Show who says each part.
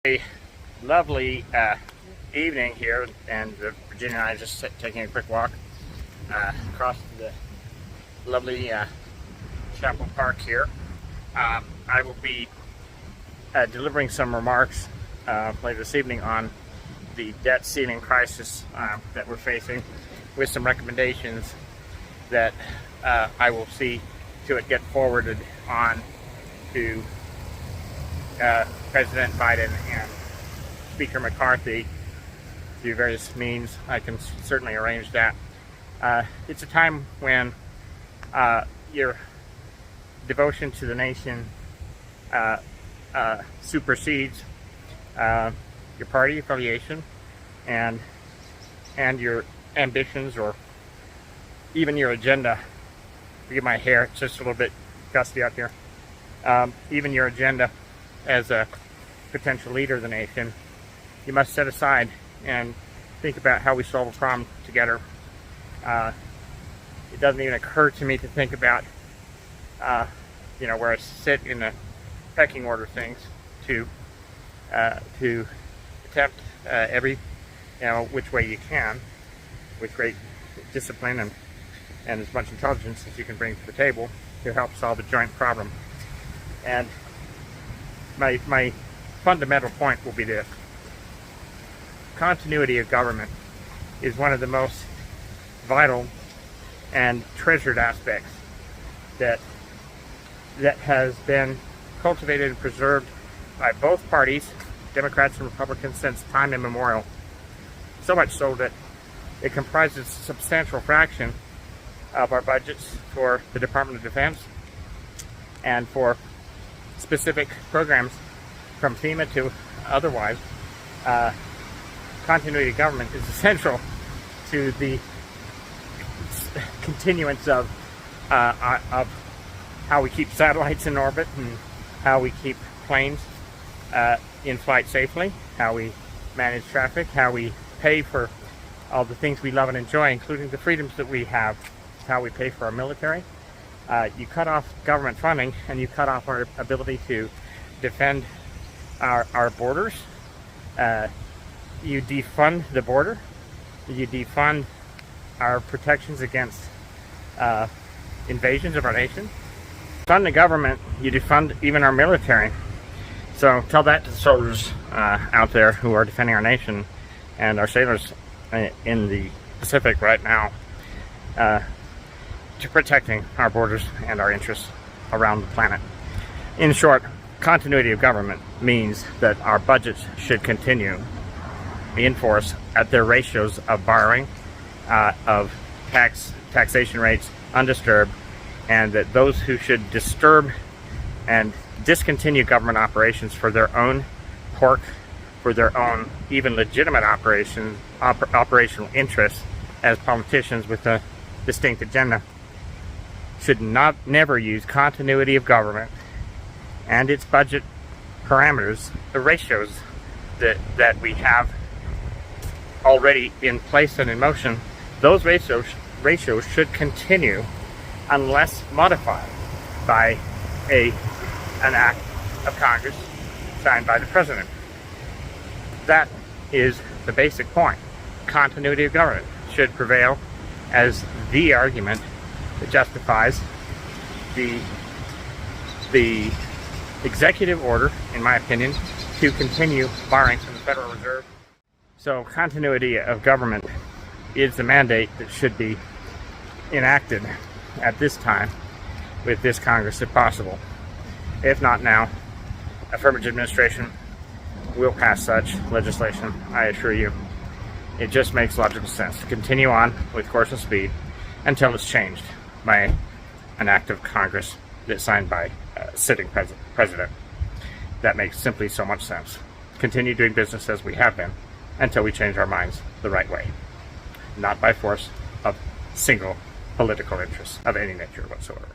Speaker 1: A lovely evening here, and Virginia and I are just taking a quick walk across the lovely Chapel Park here. I will be delivering some remarks later this evening on the debt ceiling crisis that we're facing, with some recommendations that I will see to it get forwarded on to President Biden and Speaker McCarthy through various means. I can certainly arrange that. It's a time when your devotion to the nation supersedes your party affiliation and your ambitions, or even your agenda. Forgive my hair, it's just a little bit gusty out here. Even your agenda as a potential leader of the nation, you must set aside and think about how we solve a problem together. It doesn't even occur to me to think about where I sit in the pecking order things to attempt every which way you can, with great discipline and as much intelligence as you can bring to the table, to help solve a joint problem. And my fundamental point will be this: continuity of government is one of the most vital and treasured aspects that has been cultivated and preserved by both parties, Democrats and Republicans, since time immemorial. So much so that it comprises a substantial fraction of our budgets for the Department of Defense and for specific programs from FEMA to otherwise. Continuity of government is essential to the continuance of how we keep satellites in orbit, and how we keep planes in flight safely, how we manage traffic, how we pay for all the things we love and enjoy, including the freedoms that we have, how we pay for our military. You cut off government funding, and you cut off our ability to defend our borders. You defund the border. You defund our protections against invasions of our nation. Fund the government, you defund even our military. So tell that to the soldiers out there who are defending our nation, and our sailors in the Pacific right now, to protecting our borders and our interests around the planet. In short, continuity of government means that our budgets should continue in force at their ratios of borrowing, of taxation rates undisturbed, and that those who should disturb and discontinue government operations for their own pork, for their own even legitimate operational interests as politicians with a distinct agenda, should never use continuity of government and its budget parameters, the ratios that we have already in place and in motion. Those ratios should continue unless modified by an act of Congress signed by the President. That is the basic point. Continuity of government should prevail as the argument that justifies the executive order, in my opinion, to continue borrowing from the Federal Reserve. So continuity of government is the mandate that should be enacted at this time with this Congress, if possible. If not now, affirmative administration will pass such legislation, I assure you. It just makes logical sense to continue on with course and speed until it's changed by an act of Congress that's signed by a sitting president. That makes simply so much sense. Continue doing business as we have been until we change our minds the right way, not by force of single political interests of any nature whatsoever.